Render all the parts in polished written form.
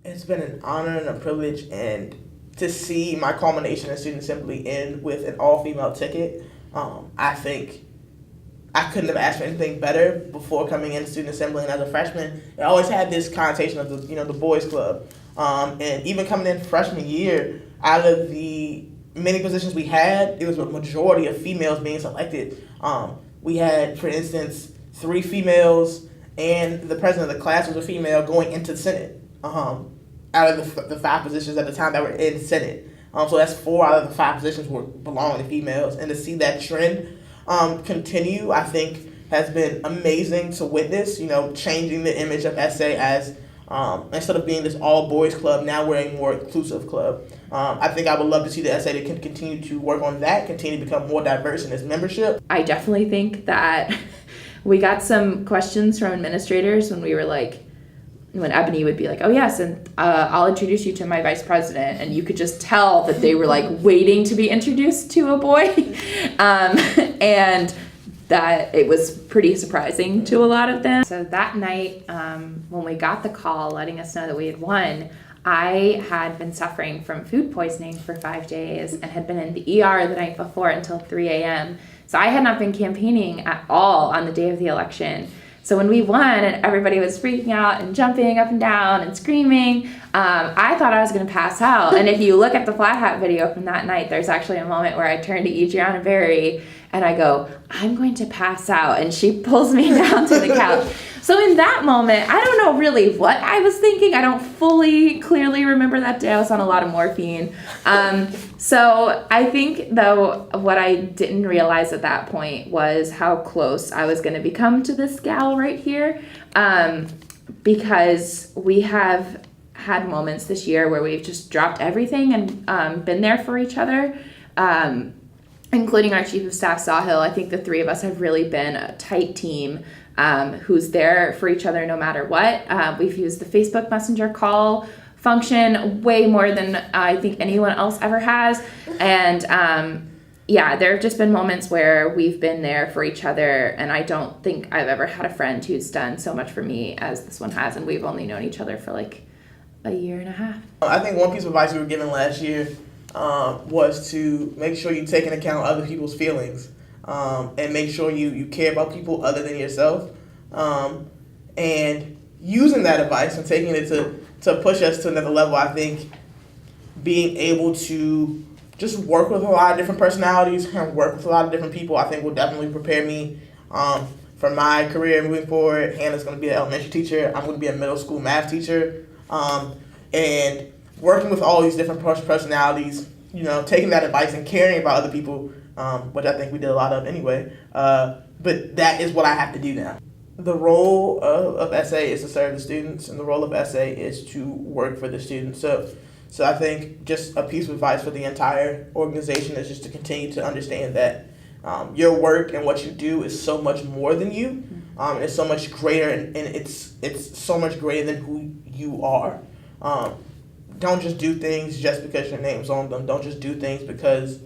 It's been an honor and a privilege, and to see my culmination in student assembly end with an all-female ticket, I think I couldn't have asked for anything better before coming into student assembly. And as a freshman, I always had this connotation of the boys club, and even coming in freshman year, out of the many positions we had, it was a majority of females being selected. We had, for instance, 3 females, and the president of the class was a female going into the Senate. Out of the 5 positions at the time that were in Senate. So that's 4 out of the 5 positions were belonging to females. And to see that trend continue, I think has been amazing to witness, changing the image of SA as, instead of being this all boys club, now we're a more inclusive club. I think I would love to see the SA to continue to work on that, continue to become more diverse in its membership. I definitely think that we got some questions from administrators when we were when Eboni would be like, oh yes, and I'll introduce you to my vice president, and you could just tell that they were waiting to be introduced to a boy, and that it was pretty surprising to a lot of them. So that night, when we got the call letting us know that we had won, I had been suffering from food poisoning for 5 days and had been in the ER the night before until 3 a.m. So I had not been campaigning at all on the day of the election. So when we won and everybody was freaking out and jumping up and down and screaming, I thought I was going to pass out. And if you look at the Flat Hat video from that night, there's actually a moment where I turn to Adriana Berry and I go, I'm going to pass out. And she pulls me down to the couch. So in that moment, I don't know really what I was thinking. I don't fully clearly remember that day. I was on a lot of morphine. So I think, though, what I didn't realize at that point was how close I was going to become to this gal right here. Because we have had moments this year where we've just dropped everything and been there for each other. Including our chief of staff, Sahil. I think the 3 of us have really been a tight team who's there for each other no matter what. We've used the Facebook Messenger call function way more than I think anyone else ever has. And there have just been moments where we've been there for each other, and I don't think I've ever had a friend who's done so much for me as this one has, and we've only known each other for a year and a half. I think one piece of advice we were given last year was to make sure you take into account other people's feelings, and make sure you care about people other than yourself, and using that advice and taking it to push us to another level. I think being able to just work with a lot of different personalities and work with a lot of different people, I think will definitely prepare me for my career moving forward. Hannah's going to be an elementary teacher. I'm going to be a middle school math teacher, and working with all these different personalities, taking that advice and caring about other people, which I think we did a lot of anyway. But that is what I have to do now. The role of SA is to serve the students, and the role of SA is to work for the students. So I think just a piece of advice for the entire organization is just to continue to understand that your work and what you do is so much more than you. It's so much greater, and it's so much greater than who you are. Don't just do things just because your name's on them. Don't just do things because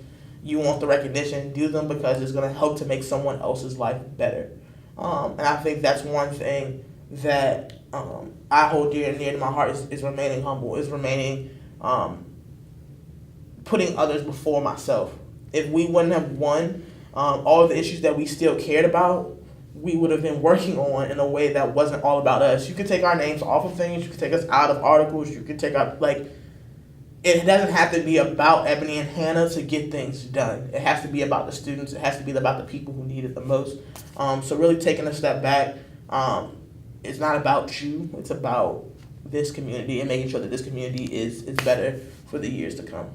you want the recognition. Do them because it's going to help to make someone else's life better. And I think that's one thing that I hold dear and near to my heart is remaining humble, is remaining putting others before myself. If we wouldn't have won all of the issues that we still cared about, we would have been working on in a way that wasn't all about us. You could take our names off of things, you could take us out of articles, you could take out, it doesn't have to be about Eboni and Hannah to get things done. It has to be about the students, it has to be about the people who need it the most. So really taking a step back, it's not about you, it's about this community and making sure that this community is better for the years to come.